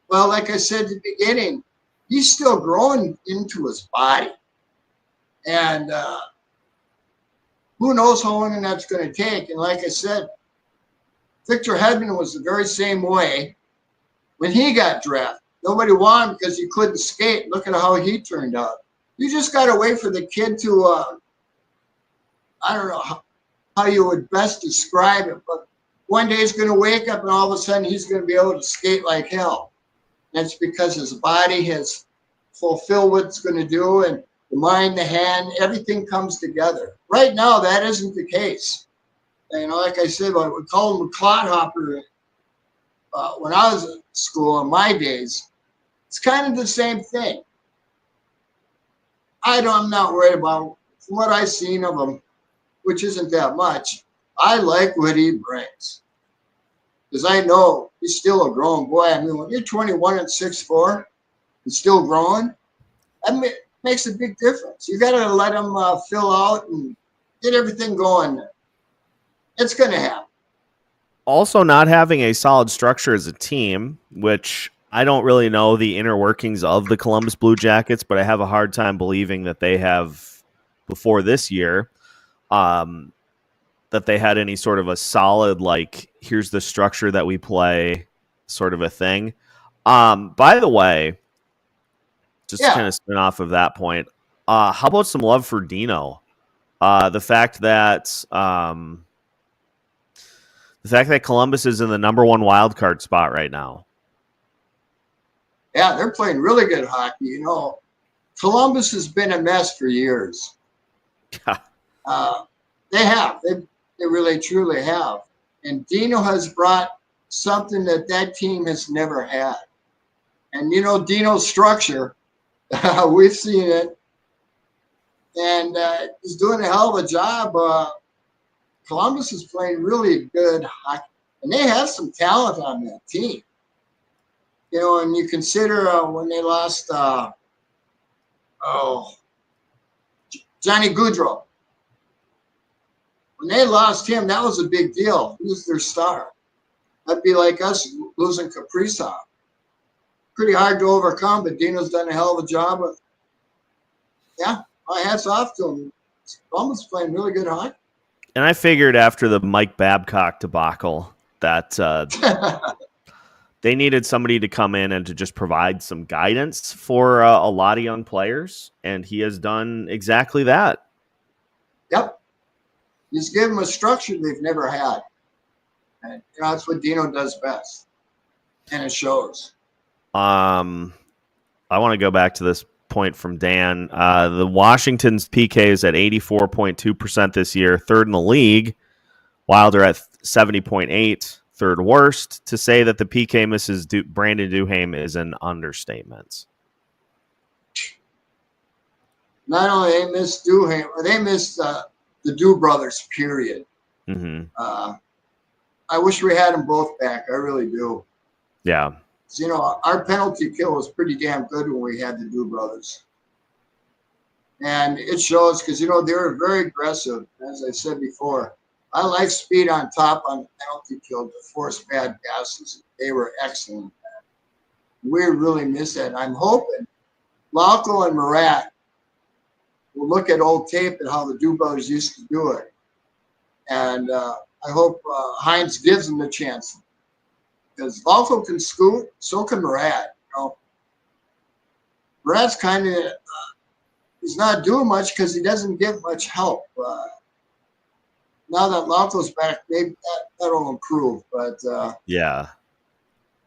Well, like I said at the beginning, he's still growing into his body. And who knows how long that's going to take. And like I said, Victor Hedman was the very same way when he got drafted. Nobody wanted him because he couldn't skate. Look at how he turned out. You just got to wait for the kid to, I don't know how you would best describe it, but one day he's going to wake up and all of a sudden he's going to be able to skate like hell. That's because his body has fulfilled what it's going to do, and the mind, the hand, everything comes together. Right now, that isn't the case. And like I said, we call him a clodhopper. When I was in school in my days, it's kind of the same thing. I'm not worried about from what I've seen of him, which isn't that much. I like what he brings. Because I know he's still a grown boy. I mean, when you're 21 and 6'4", and still growing, that makes a big difference. You got to let him fill out and get everything going. It's going to happen. Also, not having a solid structure as a team, which I don't really know the inner workings of the Columbus Blue Jackets, but I have a hard time believing that they have, before this year, that they had any sort of a solid, like, here's the structure that we play sort of a thing. By the way, just to kind of spin off of that point, how about some love for Dino? The fact that Columbus is in the number one wild card spot right now. Yeah, they're playing really good hockey. You know, Columbus has been a mess for years. They have. They really, truly have. And Dino has brought something that team has never had. And, you know, Dino's structure, we've seen it. And he's doing a hell of a job. Columbus is playing really good hockey. And they have some talent on that team. You know, and you consider when they lost Johnny Gaudreau. When they lost him, that was a big deal. He was their star. That'd be like us losing Kaprizov. Pretty hard to overcome, but Dino's done a hell of a job. Yeah, my hat's off to him. Columbus playing really good hockey. And I figured after the Mike Babcock debacle that they needed somebody to come in and to just provide some guidance for a lot of young players, and he has done exactly that. Yep. Just give them a structure they've never had. And you know, that's what Dino does best. And it shows. I want to go back to this point from Dan. The Washington's PK is at 84.2% this year, third in the league. Wild are at 70.8%, third worst. To say that the PK misses Brandon Duhaime is an understatement. Not only they missed Duhaime, they missed the Du brothers, period. Mm-hmm. I wish we had them both back. I really do. Yeah. You know, our penalty kill was pretty damn good when we had the Du brothers. And it shows because, you know, they were very aggressive. As I said before, I like speed on top on the penalty kill to force bad passes. They were excellent. We really miss that. I'm hoping Lauko and Murat will look at old tape and how the Du brothers used to do it. And I hope Hines gives them the chance. Because Lauko can scoot, so can Murat. You know, Murat's kind of he's not doing much because he doesn't get much help. Now that Lauko's back, maybe that'll improve. But yeah,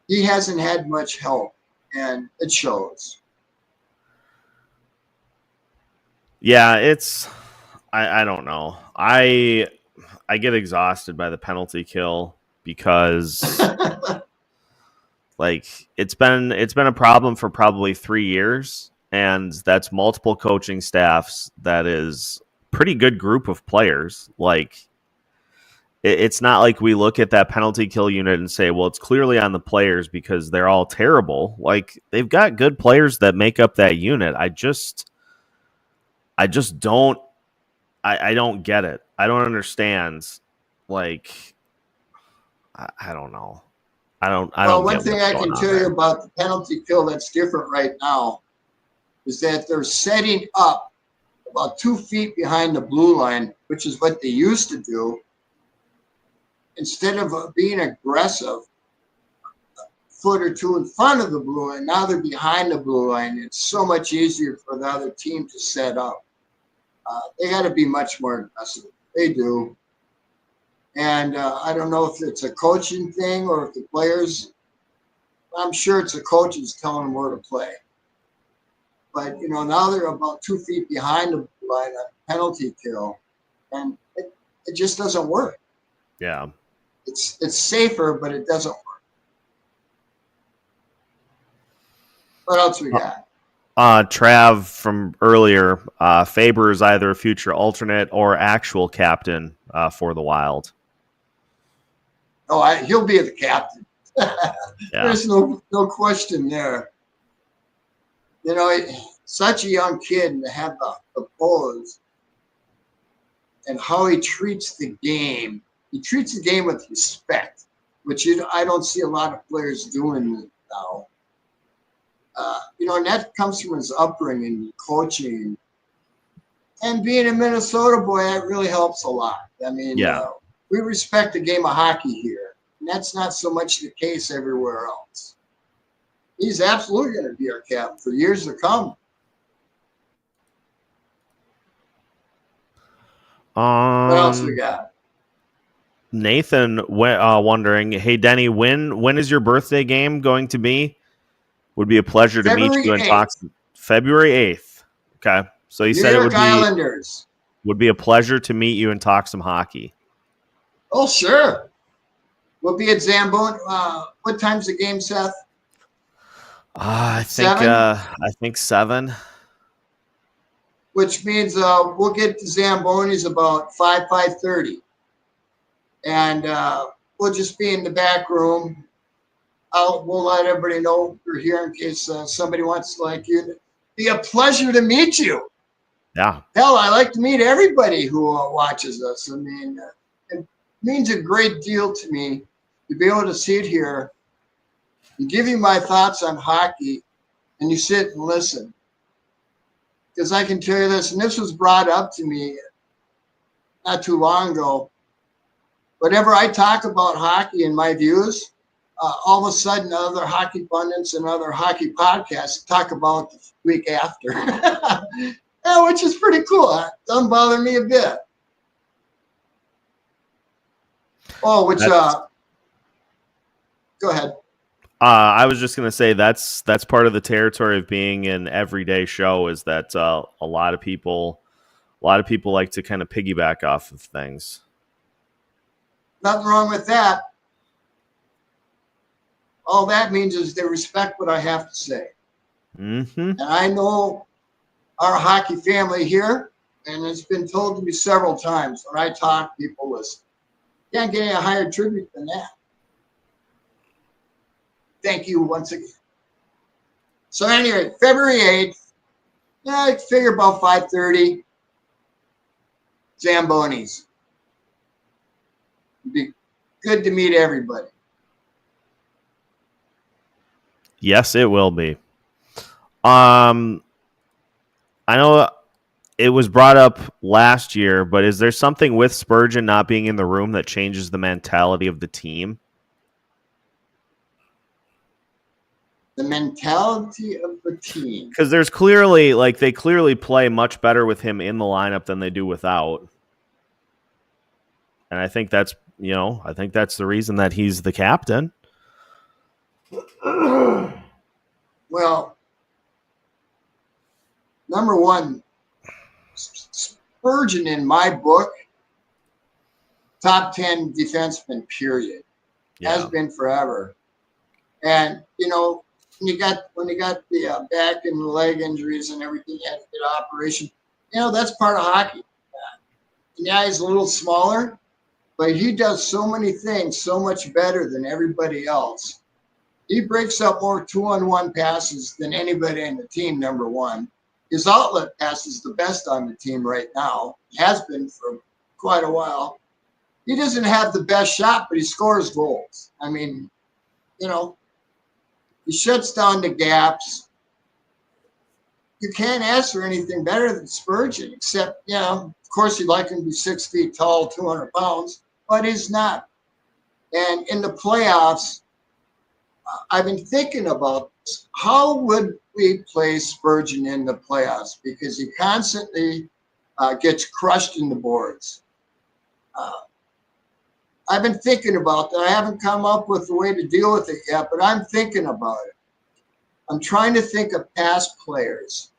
he hasn't had much help, and it shows. Yeah, it's I don't know. I get exhausted by the penalty kill because like it's been a problem for probably 3 years, and that's multiple coaching staffs. That is pretty good group of players. Like it's not like we look at that penalty kill unit and say, well, it's clearly on the players because they're all terrible. Like they've got good players that make up that unit. I just don't get it. I don't understand. Like I don't know. I don't. Well, one thing I can tell you about the penalty kill that's different right now is that they're setting up the about 2 feet behind the blue line, which is what they used to do, instead of being aggressive, foot or two in front of the blue line, now they're behind the blue line. It's so much easier for the other team to set up. They got to be much more aggressive. They do. And I don't know if it's a coaching thing or if the players, I'm sure it's the coaches telling them where to play. But, now they're about 2 feet behind the blue line on penalty kill, and it just doesn't work. Yeah. It's safer, but it doesn't work. What else we got? Trav from earlier, Faber is either a future alternate or actual captain for the Wild. Oh, he'll be the captain. Yeah. There's no question there. Such a young kid, and to have the pose and how he treats the game. He treats the game with respect, which I don't see a lot of players doing now. And that comes from his upbringing, coaching, and being a Minnesota boy. That really helps a lot. I mean, we respect the game of hockey here, and that's not so much the case everywhere else. He's absolutely going to be our captain for years to come. What else we got? Nathan wondering, hey, Denny, when is your birthday game going to be? Would be a pleasure to meet you and talk. February 8th. Okay. So you said it would Islanders. Would be a pleasure to meet you and talk some hockey. Oh, sure. We'll be at Zamboni. What time's the game, Seth? I think 7. Which means we'll get to Zamboni's about 5:30. And we'll just be in the back room. We'll let everybody know you're here in case somebody wants to like you. It'd be a pleasure to meet you. Yeah. Hell, I like to meet everybody who watches us. I mean, it means a great deal to me to be able to sit here and give you my thoughts on hockey, and you sit and listen. Because I can tell you this, and this was brought up to me not too long ago. Whenever I talk about hockey and my views, all of a sudden other hockey pundits and other hockey podcasts talk about the week after, yeah, which is pretty cool. It doesn't bother me a bit. Oh, go ahead. I was just going to say that's part of the territory of being an everyday show is that a lot of people like to kind of piggyback off of things. Nothing wrong with that. All that means is they respect what I have to say. Mm-hmm. And I know our hockey family here, and it's been told to me several times when I talk, people listen. Can't get any higher tribute than that. Thank you once again. So anyway, February 8th, I figure about 5:30, Zambonis. It'd be good to meet everybody. Yes, it will be. I know it was brought up last year, but is there something with Spurgeon not being in the room that changes the mentality of the team? The mentality of the team. Because there's clearly, they clearly play much better with him in the lineup than they do without. And I think that's, the reason that he's the captain. Well, number one, Spurgeon in my book, top 10 defenseman, period. Yeah. Has been forever. And, when you got the back and leg injuries and everything, you had to get operation. That's part of hockey. Yeah, he's a little smaller, but he does so many things so much better than everybody else. He breaks up more 2-on-1 passes than anybody in the team, number one. His outlet pass is the best on the team right now. Has been for quite a while. He doesn't have the best shot, but he scores goals. I mean, he shuts down the gaps. you can't ask for anything better than Spurgeon, except, of course, you'd like him to be 6 feet tall, 200 pounds, but he's not. And in the playoffs, I've been thinking about this. How would we play Spurgeon in the playoffs? Because he constantly gets crushed in the boards. I've been thinking about that. I haven't come up with a way to deal with it yet, but I'm thinking about it. I'm trying to think of past players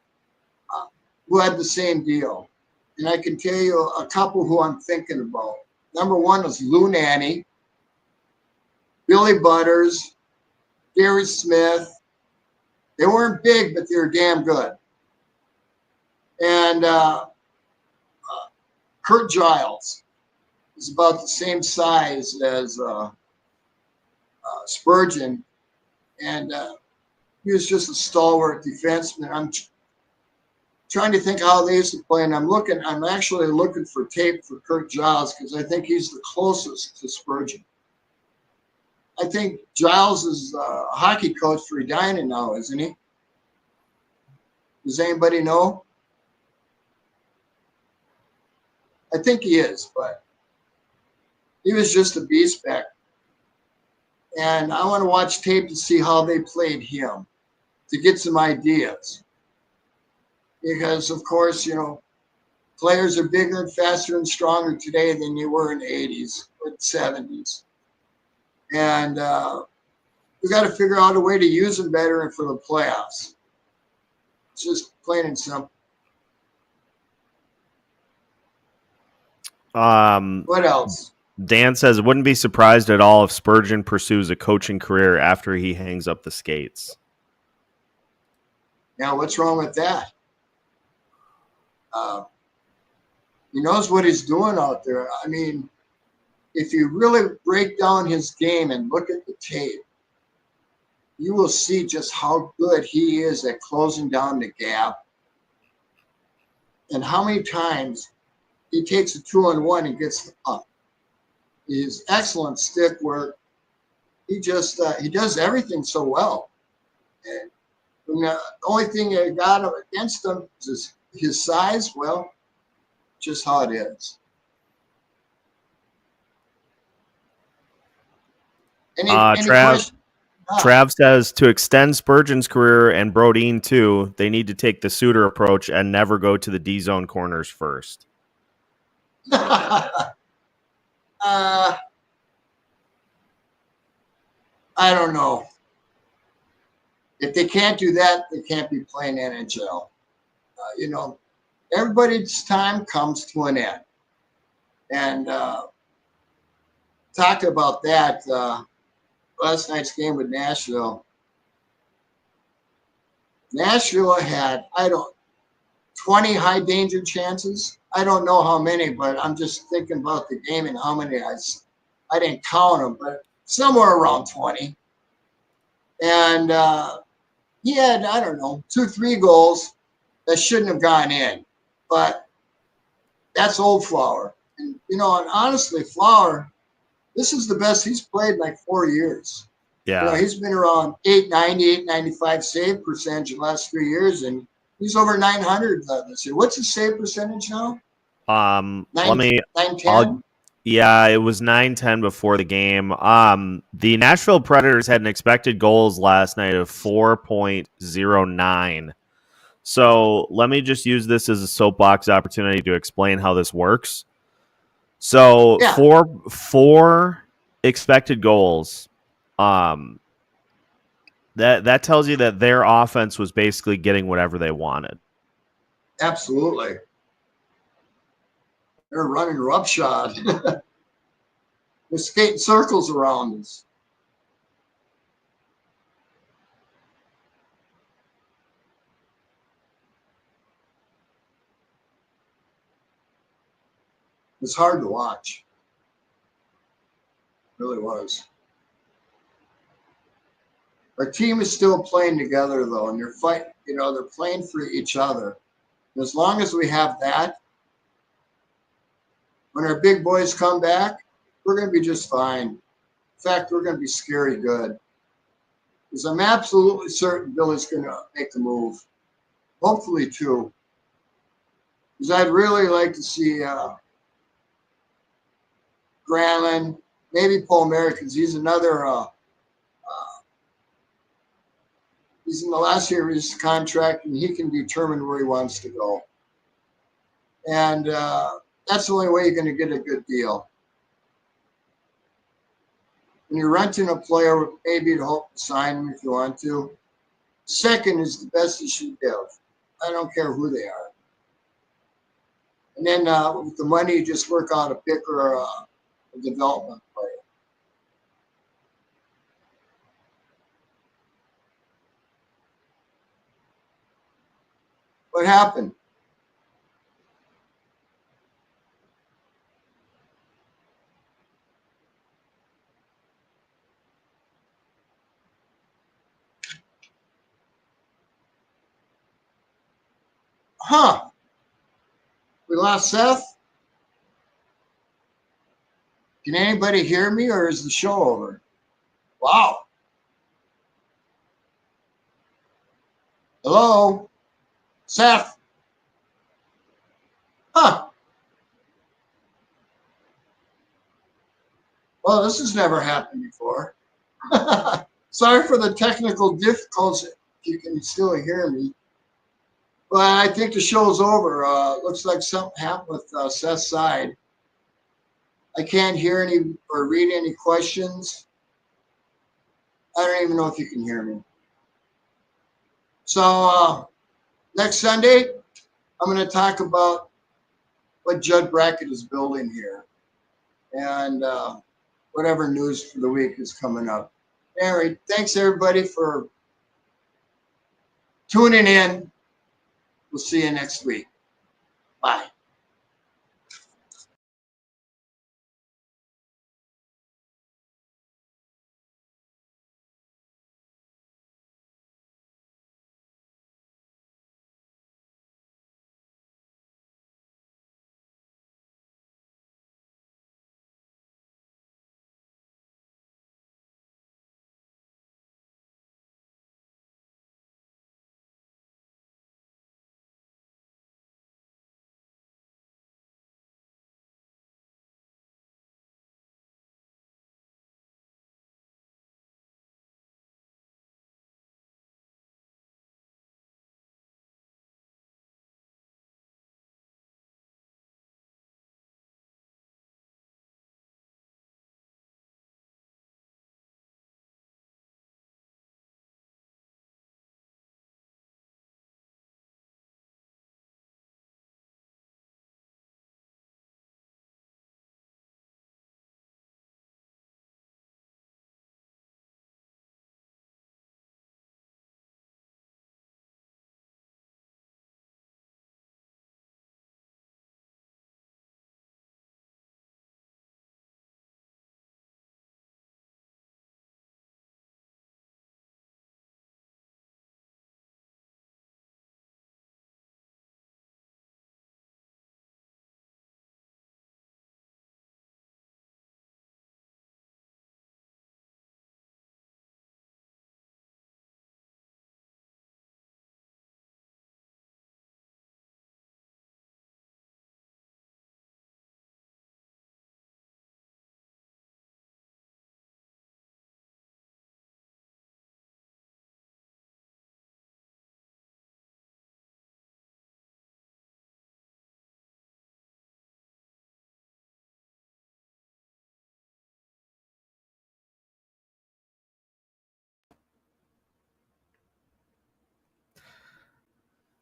who had the same deal. And I can tell you a couple who I'm thinking about. Number one was Lou Nanny, Billy Butters, Gary Smith. They weren't big, but they were damn good. And Kurt Giles is about the same size as Spurgeon. And he was just a stalwart defenseman. I'm trying to think how they used to play, and I'm actually looking for tape for Kurt Giles because I think he's the closest to Spurgeon. I think Giles is a hockey coach for Edina now, isn't he? Does anybody know? I think he is, but he was just a beast back. And I want to watch tape to see how they played him, to get some ideas. Because, of course, players are bigger and faster and stronger today than you were in the 80s or the 70s. And we got to figure out a way to use them better and for the playoffs. It's just plain and simple. What else? Dan says, wouldn't be surprised at all if Spurgeon pursues a coaching career after he hangs up the skates. Now, what's wrong with that? He knows what he's doing out there. I mean, if you really break down his game and look at the tape, you will see just how good he is at closing down the gap and how many times he takes a 2-on-1 and gets the puck. His excellent stick work. He just he does everything so well. And the only thing that got against him is his size. Well, just how it is. Any questions? Trav says to extend Spurgeon's career and Brodeen too, they need to take the Suter approach and never go to the D zone corners first. I don't know. If they can't do that, they can't be playing NHL. Everybody's time comes to an end. And talked about that last night's game with Nashville. Nashville had, 20 high danger chances. I don't know how many, but I'm just thinking about the game and how many I didn't count them, but somewhere around 20. And he had, 2-3 goals that shouldn't have gone in. But that's old Flower. And, and honestly, Flower, this is the best he's played in like 4 years. Yeah. He's been around 890, 895 save percentage the last 3 years, and he's over 900 this year. What's his save percentage now? 910? Yeah, it was 9-10 before the game. The Nashville Predators had an expected goals last night of 4.09. So let me just use this as a soapbox opportunity to explain how this works. So Yeah. four expected goals. That tells you that their offense was basically getting whatever they wanted. Absolutely. They're running roughshod. They're skating circles around us. It's hard to watch. It really was. Our team is still playing together, though, and they're fighting. They're playing for each other. And as long as we have that, when our big boys come back, we're going to be just fine. In fact, we're going to be scary good. Because I'm absolutely certain Billy's going to make the move. hopefully 2. Because I'd really like to see Granlund, maybe Paul Merrick, because he's another. He's in the last year of his contract, and he can determine where he wants to go. And that's the only way you're going to get a good deal. When you're renting a player, maybe you'd hope to sign him if you want to. Second is the best you should give. I don't care who they are. And then with the money, you just work out a pick or a development player. What happened? Huh? We lost Seth? Can anybody hear me, or is the show over? Wow. Hello? Seth? Huh. Well, this has never happened before. Sorry for the technical difficulties. You can still hear me. But I think the show's over. Looks like something happened with Seth's side. I can't hear any or read any questions. I don't even know if you can hear me. So next Sunday, I'm going to talk about what Judd Brackett is building here and whatever news for the week is coming up. Anyway, thanks everybody for tuning in. We'll see you next week. Bye.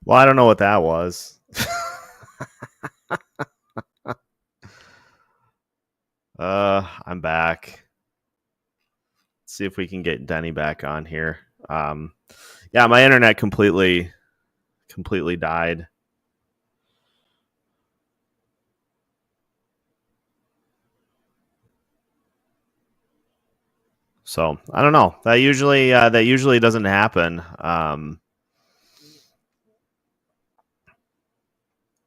Well, I don't know what that was. I'm back. Let's see if we can get Denny back on here. Yeah, my internet completely died. So I don't know. That usually doesn't happen.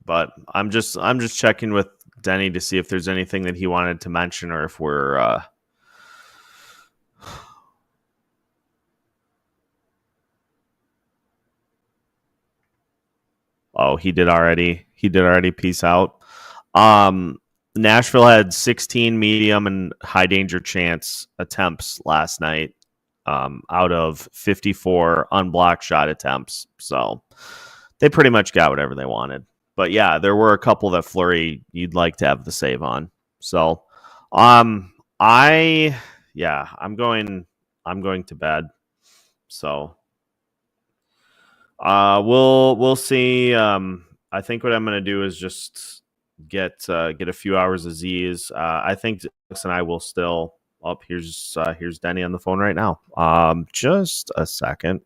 But I'm just checking with Denny to see if there's anything that he wanted to mention, or if we're Oh, he did already. He did already. Peace out. Nashville had 16 medium and high danger chance attempts last night, out of 54 unblocked shot attempts. So they pretty much got whatever they wanted. But yeah, there were a couple that Fleury you'd like to have the save on. So, I'm going to bed. So, we'll see. I think what I'm gonna do is just get a few hours of Z's. I think Alex and I will still. Oh, here's Denny on the phone right now. Just a second.